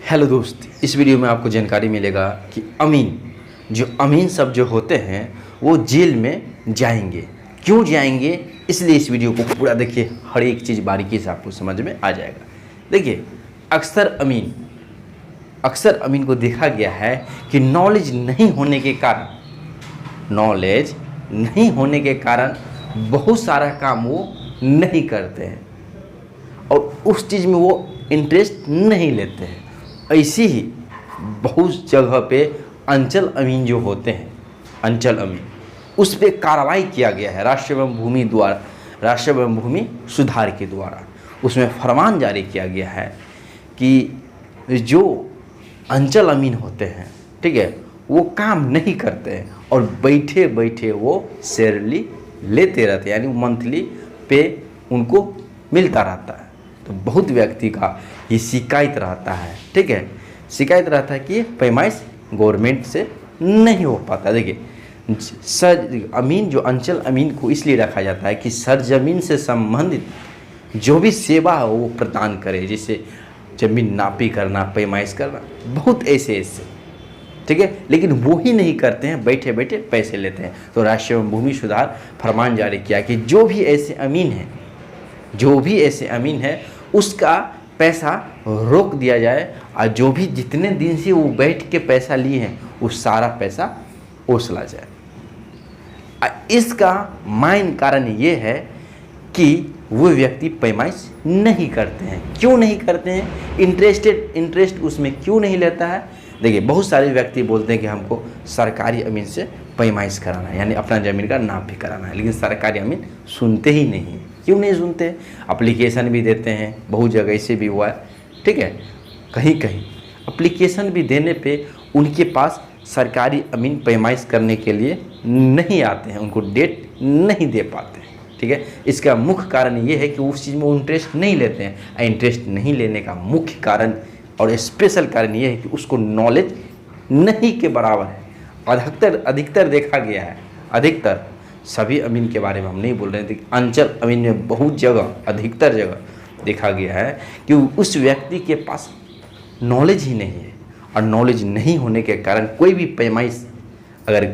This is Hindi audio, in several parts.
हेलो दोस्त, इस वीडियो में आपको जानकारी मिलेगा कि अमीन सब जो होते हैं वो जेल में जाएंगे। क्यों जाएंगे, इसलिए इस वीडियो को पूरा देखिए, हर एक चीज़ बारीकी से आपको समझ में आ जाएगा। देखिए, अक्सर अमीन को देखा गया है कि नॉलेज नहीं होने के कारण बहुत सारा काम वो नहीं करते हैं और उस चीज़ में वो इंटरेस्ट नहीं लेते हैं। ऐसी ही बहुत जगह पे अंचल अमीन जो होते हैं, अंचल अमीन, उस पर कार्रवाई किया गया है राष्ट्रीय एवं भूमि सुधार के द्वारा। उसमें फरमान जारी किया गया है कि जो अंचल अमीन होते हैं, ठीक है, वो काम नहीं करते हैं और बैठे बैठे वो सैलरी लेते रहते हैं, यानी मंथली पे उनको मिलता रहता है। तो बहुत व्यक्ति का ये शिकायत रहता है, ठीक है, शिकायत रहता है कि पैमाइश गवर्नमेंट से नहीं हो पाता। देखिए, जो अंचल अमीन को इसलिए रखा जाता है कि सरजमीन से संबंधित जो भी सेवा है वो प्रदान करे, जैसे जमीन नापी करना, पैमाइश करना, बहुत ऐसे, ठीक है, लेकिन वो ही नहीं करते हैं, बैठे बैठे पैसे लेते हैं। तो राष्ट्रीय एवं भूमि सुधार फरमान जारी किया कि जो भी ऐसे अमीन है उसका पैसा रोक दिया जाए और जो भी जितने दिन से वो बैठ के पैसा लिए हैं वो सारा पैसा ओसला जाए। इसका मेन कारण ये है कि वो व्यक्ति पैमाइश नहीं करते हैं। क्यों नहीं करते हैं? इंटरेस्ट उसमें क्यों नहीं लेता है? देखिए, बहुत सारे व्यक्ति बोलते हैं कि हमको सरकारी अमीन से पैमाइश कराना है, यानी अपना ज़मीन का नाप भी कराना है, लेकिन सरकारी अमीन सुनते ही नहीं है। क्यों नहीं सुनते? एप्लीकेशन भी देते हैं, बहुत जगह से भी हुआ है, ठीक है, कहीं एप्लीकेशन भी देने पे उनके पास सरकारी अमीन पैमाइश करने के लिए नहीं आते हैं, उनको डेट नहीं दे पाते हैं, ठीक है। इसका मुख्य कारण ये है कि उस चीज़ में इंटरेस्ट नहीं लेते हैं। इंटरेस्ट नहीं लेने का मुख्य कारण और स्पेशल कारण ये है कि उसको नॉलेज नहीं के बराबर है। अधिकतर देखा गया है, अधिकतर सभी अमीन के बारे में हम नहीं बोल रहे थे, अंचल अमीन में बहुत जगह, अधिकतर जगह देखा गया है कि उस व्यक्ति के पास नॉलेज ही नहीं है और नॉलेज नहीं होने के कारण कोई भी पैमाइश अगर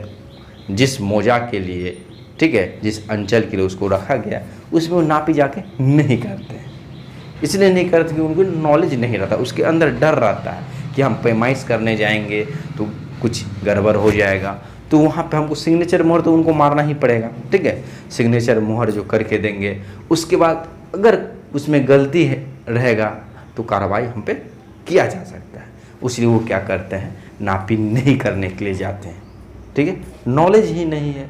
जिस मौजा के लिए, ठीक है, जिस अंचल के लिए उसको रखा गया, उसमें वो नापी जाके नहीं करते हैं। इसलिए नहीं करते कि उनको नॉलेज नहीं रहता, उसके अंदर डर रहता है कि हम पैमाइश करने जाएंगे तो कुछ गड़बड़ हो जाएगा, तो वहाँ पे हमको सिग्नेचर मोहर तो उनको मारना ही पड़ेगा, ठीक है। सिग्नेचर मोहर जो करके देंगे, उसके बाद अगर उसमें गलती रहेगा तो कार्रवाई हम पे किया जा सकता है। इसलिए वो क्या करते हैं, नापी नहीं करने के लिए जाते हैं, ठीक है। नॉलेज ही नहीं है।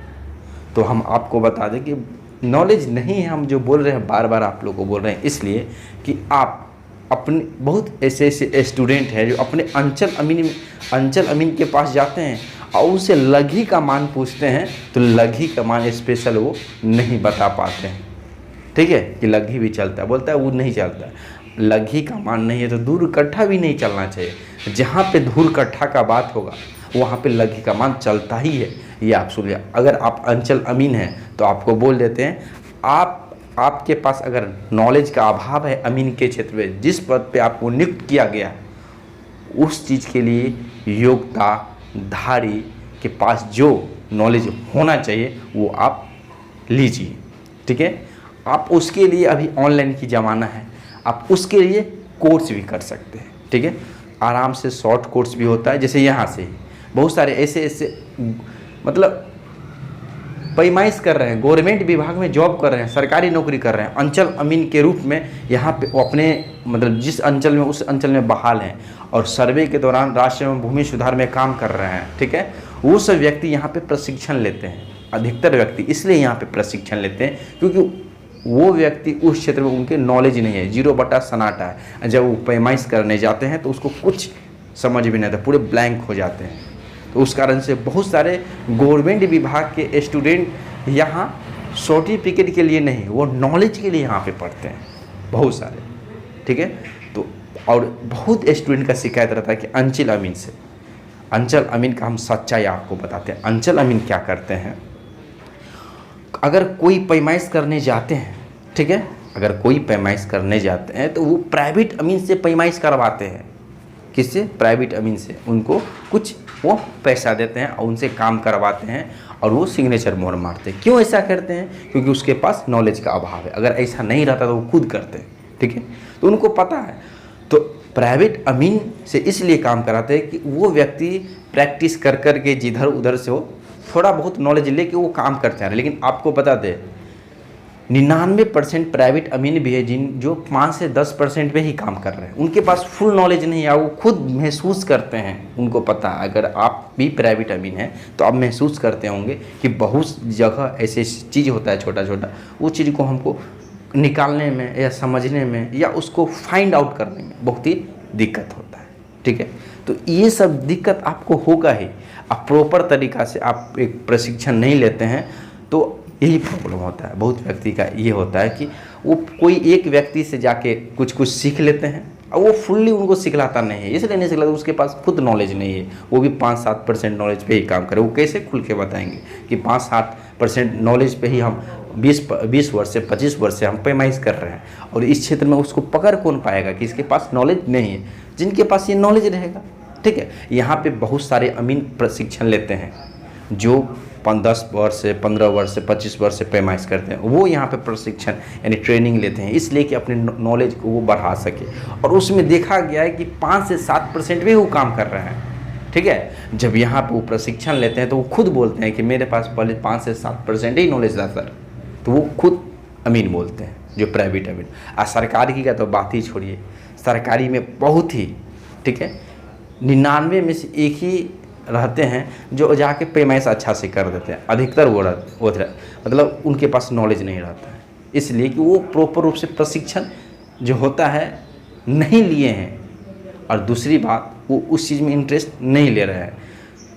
तो हम आपको बता दें कि नॉलेज नहीं है, हम जो बोल रहे हैं बार बार आप लोग को बोल रहे हैं, इसलिए कि आप अपने बहुत ऐसे स्टूडेंट हैं जो अपने अंचल अमीन के पास जाते हैं और उनसे लघी का मान पूछते हैं, तो लघी का मान स्पेशल वो नहीं बता पाते हैं, ठीक है, कि लघी भी चलता है, बोलता है वो नहीं चलता है। लघी का मान नहीं है तो धूर कट्ठा भी नहीं चलना चाहिए। जहाँ पे धूर कट्ठा का बात होगा वहाँ पे लघी का मान चलता ही है, ये आप सुनिए। अगर आप अंचल अमीन हैं तो आपको बोल देते हैं, आपके पास अगर नॉलेज का अभाव है अमीन के क्षेत्र में, जिस पद पे आपको नियुक्त किया गया उस चीज़ के लिए योग्यता धारी के पास जो नॉलेज होना चाहिए वो आप लीजिए, ठीक है। आप उसके लिए अभी ऑनलाइन की ज़माना है, आप उसके लिए कोर्स भी कर सकते हैं, ठीक है। आराम से शॉर्ट कोर्स भी होता है, जैसे यहाँ से बहुत सारे ऐसे मतलब पैमाइश कर रहे हैं, गवर्नमेंट विभाग में जॉब कर रहे हैं, सरकारी नौकरी कर रहे हैं, अंचल अमीन के रूप में यहाँ पे अपने मतलब जिस अंचल में उस अंचल में बहाल हैं और सर्वे के दौरान राष्ट्रीय एवं भूमि सुधार में काम कर रहे हैं, ठीक है। वो सब व्यक्ति यहाँ पे प्रशिक्षण लेते हैं, अधिकतर व्यक्ति इसलिए यहाँ पे प्रशिक्षण लेते हैं क्योंकि वो व्यक्ति उस क्षेत्र में उनके नॉलेज नहीं है, 0 सन्नाटा है। जब वो पैमाइश करने जाते हैं तो उसको कुछ समझ भी नहीं आता, पूरे ब्लैंक हो जाते हैं। तो उस कारण से बहुत सारे गवर्नमेंट विभाग के स्टूडेंट यहाँ सर्टिफिकेट के लिए नहीं, वो नॉलेज के लिए यहाँ पे पढ़ते हैं, बहुत सारे, ठीक है। तो और बहुत स्टूडेंट का शिकायत रहता है कि अंचल अमीन का हम सच्चाई आपको बताते हैं। अंचल अमीन क्या करते हैं, अगर कोई पैमाइश करने जाते हैं, ठीक है, अगर कोई पैमाइश करने जाते हैं तो वो प्राइवेट अमीन से पैमाइश करवाते हैं। किससे? प्राइवेट अमीन से। उनको कुछ वो पैसा देते हैं और उनसे काम करवाते हैं और वो सिग्नेचर मोहर मारते हैं। क्यों ऐसा करते हैं? क्योंकि उसके पास नॉलेज का अभाव है। अगर ऐसा नहीं रहता तो वो खुद करते हैं, ठीक है, तो उनको पता है। तो प्राइवेट अमीन से इसलिए काम कराते हैं कि वो व्यक्ति प्रैक्टिस कर कर के जिधर उधर से वो थोड़ा बहुत नॉलेज लेके वो काम करते हैं। लेकिन आपको बता दें 99% प्राइवेट अमीन भी है जो 5 से 10% पे ही काम कर रहे हैं। उनके पास फुल नॉलेज नहीं है, वो खुद महसूस करते हैं। उनको पता है, अगर आप भी प्राइवेट अमीन हैं तो आप महसूस करते होंगे कि बहुत जगह ऐसे चीज़ होता है छोटा छोटा, वो चीज़ को हमको निकालने में या समझने में या उसको फाइंड आउट करने में बहुत ही दिक्कत होता है, ठीक है। तो ये सब दिक्कत आपको होगा ही। आप प्रॉपर तरीक़ा से आप एक प्रशिक्षण नहीं लेते हैं तो यही प्रॉब्लम होता है। बहुत व्यक्ति का ये होता है कि वो कोई एक व्यक्ति से जाके कुछ कुछ सीख लेते हैं और वो फुल्ली उनको सिखलाता नहीं है। इसलिए नहीं सिखलाता, उसके पास खुद नॉलेज नहीं है। वो भी 5-7% नॉलेज पे ही काम करे। वो कैसे खुल के बताएंगे कि 5-7% नॉलेज पे ही हम 20 वर्ष से 25 वर्ष से हम पैमाइश कर रहे हैं, और इस क्षेत्र में उसको पकड़ कौन पाएगा कि इसके पास नॉलेज नहीं है। जिनके पास ये नॉलेज रहेगा, ठीक है। यहाँ पे बहुत सारे अमीन प्रशिक्षण लेते हैं जो 10 वर्ष से 15 वर्ष से 25 वर्ष से पैमाइश करते हैं। वो यहाँ पे प्रशिक्षण यानी ट्रेनिंग लेते हैं इसलिए कि अपने नॉलेज को वो बढ़ा सके। और उसमें देखा गया है कि 5 से 7% भी वो काम कर रहे हैं, ठीक है। जब यहाँ पे वो प्रशिक्षण लेते हैं तो वो खुद बोलते हैं कि मेरे पास पहले 5 से 7% ही नॉलेज था सर, तो वो खुद अमीन बोलते हैं, जो प्राइवेट अमीन। और सरकारी का तो बात ही छोड़िए, सरकारी में बहुत ही, ठीक है, 99 में से एक ही रहते हैं जो जाके पैमाइश अच्छा से कर देते हैं। अधिकतर वो मतलब उनके पास नॉलेज नहीं रहता है, इसलिए कि वो प्रॉपर रूप से प्रशिक्षण जो होता है नहीं लिए हैं, और दूसरी बात वो उस चीज़ में इंटरेस्ट नहीं ले रहे हैं।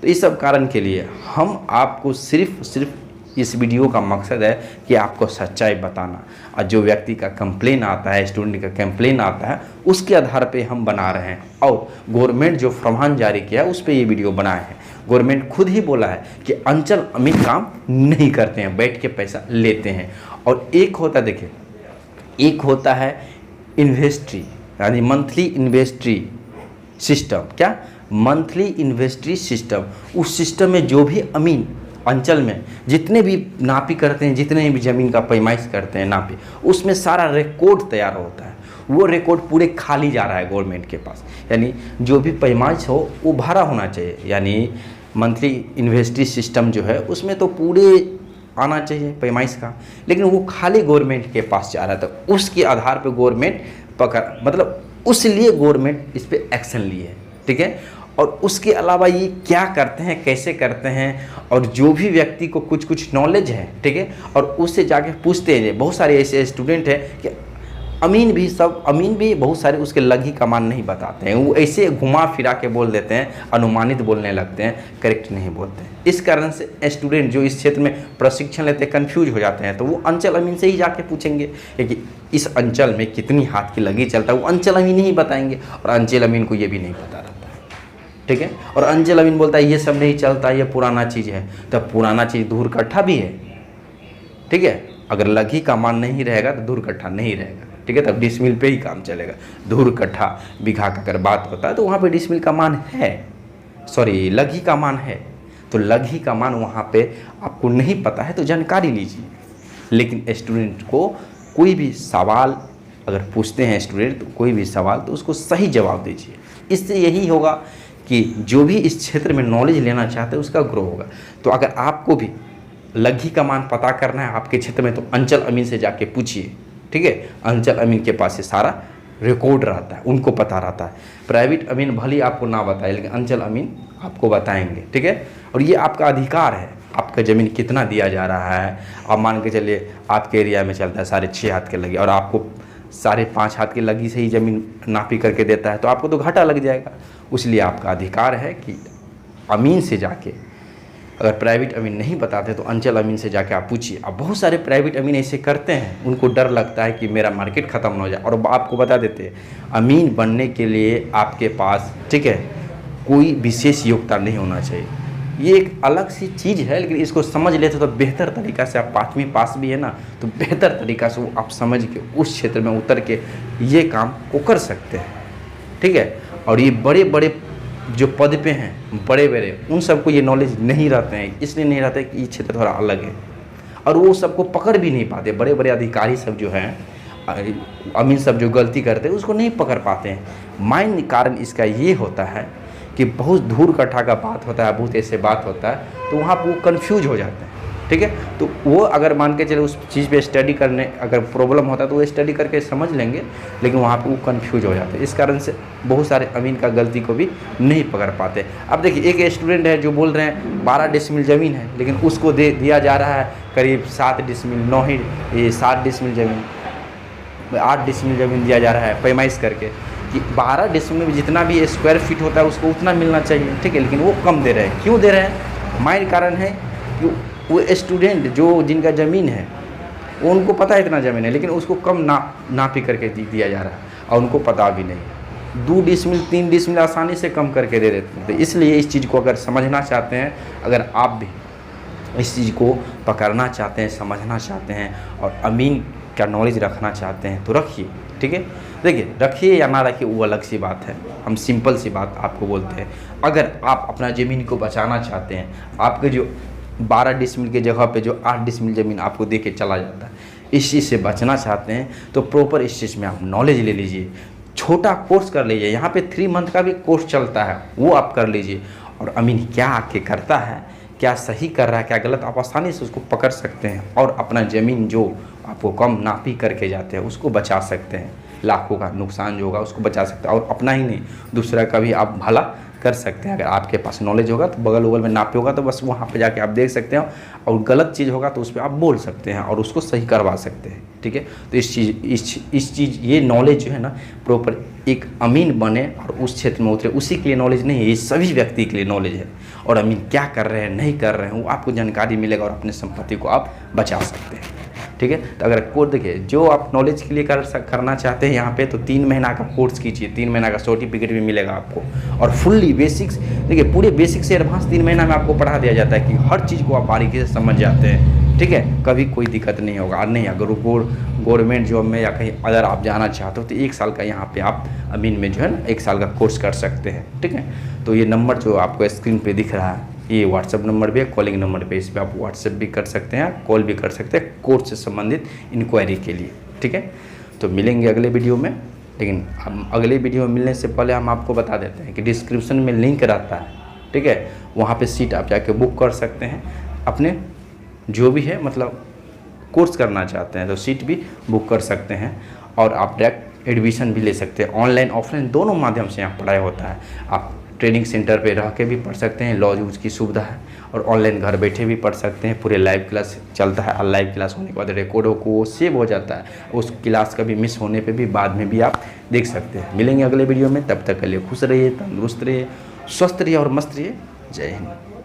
तो इस सब कारण के लिए हम आपको सिर्फ इस वीडियो का मकसद है कि आपको सच्चाई बताना, और जो व्यक्ति का कंप्लेन आता है, स्टूडेंट का कंप्लेन आता है, उसके आधार पे हम बना रहे हैं। और गवर्नमेंट जो फरमान जारी किया है उस पर ये वीडियो बनाए हैं। गवर्नमेंट खुद ही बोला है कि अंचल अमीन काम नहीं करते हैं, बैठ के पैसा लेते हैं। और एक होता, देखिए, एक होता है इन्वेस्ट्री यानी मंथली इन्वेस्ट्री सिस्टम। क्या? मंथली इन्वेस्ट्री सिस्टम। उस सिस्टम में जो भी अमीन अंचल में जितने भी नापी करते हैं, जितने भी ज़मीन का पैमाइश करते हैं, नापी, उसमें सारा रिकॉर्ड तैयार होता है। वो रिकॉर्ड पूरे खाली जा रहा है गवर्नमेंट के पास। यानी जो भी पैमाइश हो वो भरा होना चाहिए। यानी मंथली इन्वेस्ट्री सिस्टम जो है उसमें तो पूरे आना चाहिए पैमाइश का, लेकिन वो खाली गवर्नमेंट के पास जा रहा था। उसके आधार पर गवर्नमेंट पकड़, मतलब उसलिए गवर्नमेंट इस पर एक्शन लिए है, ठीक है। और उसके अलावा ये क्या करते हैं, कैसे करते हैं, और जो भी व्यक्ति को कुछ नॉलेज है, ठीक है, और उससे जाके पूछते हैं। बहुत सारे ऐसे स्टूडेंट हैं कि अमीन भी बहुत सारे उसके लगी कमान नहीं बताते हैं। वो ऐसे घुमा फिरा के बोल देते हैं, अनुमानित बोलने लगते हैं, करेक्ट नहीं बोलते हैं। इस कारण से स्टूडेंट जो इस क्षेत्र में प्रशिक्षण लेते हैं कंफ्यूज हो जाते हैं। तो वो अंचल अमीन से ही जाके पूछेंगे कि इस अंचल में कितनी हाथ की लगी चलता है, वो अंचल अमीन ही बताएंगे। और अंचल अमीन को ये भी नहीं पता रहता, ठीक है। और अंचल अमीन बोलता है ये सब नहीं चलता, ये पुराना चीज़ है। तब पुराना चीज़ धूर कट्ठा भी है, ठीक है। अगर लगी का मान नहीं रहेगा तो धूर कट्ठा नहीं रहेगा, ठीक है। तब डिसमिल पे ही काम चलेगा। धूर कट्ठा बीघा का अगर बात होता है तो वहाँ पे डिसमिल का मान है, सॉरी लगी का मान है। तो लगी का मान वहाँ पे आपको नहीं पता है तो जानकारी लीजिए। लेकिन स्टूडेंट को कोई भी सवाल अगर पूछते हैं स्टूडेंट, तो कोई भी सवाल तो उसको सही जवाब दीजिए। इससे यही होगा कि जो भी इस क्षेत्र में नॉलेज लेना चाहते हैं उसका ग्रो होगा। तो अगर आपको भी लगी का मान पता करना है आपके क्षेत्र में, तो अंचल अमीन से जाके पूछिए, ठीक है। अंचल अमीन के पास ये सारा रिकॉर्ड रहता है, उनको पता रहता है। प्राइवेट अमीन भले आपको ना बताए, लेकिन अंचल अमीन आपको बताएंगे, ठीक है। और ये आपका अधिकार है, आपका ज़मीन कितना दिया जा रहा है। आप मान के चलिए आपके एरिया में चलता है 6.5 हाथ के लगी, और आपको 5.5 हाथ की लगी से ही ज़मीन नापी करके देता है, तो आपको तो घाटा लग जाएगा। इसलिए आपका अधिकार है कि अमीन से जाके, अगर प्राइवेट अमीन नहीं बताते तो अंचल अमीन से जाके आप पूछिए। अब बहुत सारे प्राइवेट अमीन ऐसे करते हैं, उनको डर लगता है कि मेरा मार्केट ख़त्म हो जाए। और आपको बता देते हैं अमीन बनने के लिए आपके पास, ठीक है, कोई विशेष योग्यता नहीं होना चाहिए। ये एक अलग सी चीज़ है, लेकिन इसको समझ लेते तो बेहतर तरीक़ा से, आप 5वीं पास भी है ना, तो बेहतर तरीक़ा से वो आप समझ के उस क्षेत्र में उतर के ये काम को कर सकते हैं, ठीक है। और ये बड़े बड़े जो पद पे हैं, बड़े बड़े, उन सबको ये नॉलेज नहीं रहते हैं, इसलिए नहीं रहते कि ये क्षेत्र थोड़ा अलग है, और वो सबको पकड़ भी नहीं पाते। बड़े बड़े अधिकारी सब जो हैं, अमीन सब जो गलती करते हैं उसको नहीं पकड़ पाते हैं। मेन कारण इसका ये होता है कि बहुत धूल कट्ठा का बात होता है, बहुत ऐसे बात होता है, तो वहाँ पर वो कन्फ्यूज हो जाते हैं, ठीक है। तो वो अगर मान के चले उस चीज़ पे स्टडी करने अगर प्रॉब्लम होता है तो वो स्टडी करके समझ लेंगे, लेकिन वहाँ पे वो कंफ्यूज हो जाते हैं। इस कारण से बहुत सारे अमीन का गलती को भी नहीं पकड़ पाते। अब देखिए, एक स्टूडेंट है जो बोल रहे हैं 12 डिसमिल ज़मीन है, लेकिन उसको दिया जा रहा है करीब 7 डिसमिल, 9 ही, ये 7 डिसमिल ज़मीन, 8 डिसमिल ज़मीन दिया जा रहा है पैमाइश करके कि 12 डिसमिल में जितना भी स्क्वायर फीट होता है उसको उतना मिलना चाहिए, ठीक है, लेकिन वो कम दे रहे हैं। क्यों दे रहे हैं? मेन कारण है कि वो स्टूडेंट जो जिनका ज़मीन है वो उनको पता है इतना ज़मीन है, लेकिन उसको कम नापी करके दिया जा रहा है, और उनको पता भी नहीं। 2 डिसमिल 3 डिसमिल आसानी से कम करके दे देते हैं। तो इसलिए इस चीज़ को अगर समझना चाहते हैं, अगर आप भी इस चीज़ को पकड़ना चाहते हैं, समझना चाहते हैं और अमीन का नॉलेज रखना चाहते हैं तो रखिए, ठीक है। देखिए, रखिए या ना रखिए वो अलग सी बात है, हम सिंपल सी बात आपको बोलते हैं। अगर आप अपना ज़मीन को बचाना चाहते हैं, आपके जो 12 डिसमिल के जगह पे जो 8 डिसमिल ज़मीन आपको दे के चला जाता है, इस चीज़ से बचना चाहते हैं तो प्रॉपर इस चीज़ में आप नॉलेज ले लीजिए, छोटा कोर्स कर लीजिए। यहाँ पे 3 मंथ का भी कोर्स चलता है, वो आप कर लीजिए, और अमीन क्या आके करता है, क्या सही कर रहा है, क्या गलत, आप आसानी से उसको पकड़ सकते हैं और अपना ज़मीन जो आपको कम नापी करके जाते हैं उसको बचा सकते हैं। लाखों का नुकसान जो होगा उसको बचा सकते हैं, और अपना ही नहीं दूसरा का भी आप भला कर सकते हैं। अगर आपके पास नॉलेज होगा तो बगल उगल में नापे होगा तो बस वहाँ पे जाके आप देख सकते हैं, और गलत चीज़ होगा तो उस पर आप बोल सकते हैं और उसको सही करवा सकते हैं, ठीक है। तो इस चीज़ ये नॉलेज जो है ना प्रॉपर एक अमीन बने और उस क्षेत्र में उतरे, उसी के लिए नॉलेज नहीं है, ये सभी व्यक्ति के लिए नॉलेज है। और अमीन क्या कर रहे हैं, नहीं कर रहे हैं, वो आपको जानकारी मिलेगा और अपने संपत्ति को आप बचा सकते हैं, ठीक है। तो अगर कोर्स देखिए, जो आप नॉलेज के लिए करना चाहते हैं यहाँ पे, तो 3 महीना का कोर्स कीजिए, 3 महीना का सर्टिफिकेट भी मिलेगा आपको, और फुल्ली बेसिक्स, देखिए पूरे बेसिक से एडवांस 3 महीना में आपको पढ़ा दिया जाता है कि हर चीज़ को आप बारीकी से समझ जाते हैं, ठीक है। कभी कोई दिक्कत नहीं होगा। और नहीं, अगर गवर्नमेंट जॉब में या कहीं अगर आप जाना चाहते हो तो 1 साल का यहाँ पे आप अमीन में जो है ना 1 साल का कोर्स कर सकते हैं, ठीक है। तो ये नंबर जो आपको स्क्रीन पे दिख रहा है, ये व्हाट्सअप नंबर भी है, कॉलिंग नंबर पे, इस पर आप व्हाट्सअप भी कर सकते हैं, कॉल भी कर सकते हैं कोर्स से संबंधित इंक्वायरी के लिए, ठीक है। तो मिलेंगे अगले वीडियो में, लेकिन हम अगले वीडियो में मिलने से पहले हम आपको बता देते हैं कि डिस्क्रिप्शन में लिंक रहता है, ठीक है, वहाँ पे सीट आप जाके बुक कर सकते हैं। अपने जो भी है मतलब कोर्स करना चाहते हैं तो सीट भी बुक कर सकते हैं, और आप डायरेक्ट एडमिशन भी ले सकते हैं। ऑनलाइन ऑफलाइन दोनों माध्यम से यहाँ पढ़ाई होता है। आप ट्रेनिंग सेंटर पे रह के भी पढ़ सकते हैं, लॉज यूज की सुविधा है, और ऑनलाइन घर बैठे भी पढ़ सकते हैं। पूरे लाइव क्लास चलता है, लाइव क्लास होने के बाद रिकॉर्ड को सेव हो जाता है, उस क्लास का भी मिस होने पे भी बाद में भी आप देख सकते हैं। मिलेंगे अगले वीडियो में, तब तक के लिए खुश रहिए, तंदुरुस्त रहिए, स्वस्थ रहिए और मस्त रहिए। जय हिंद।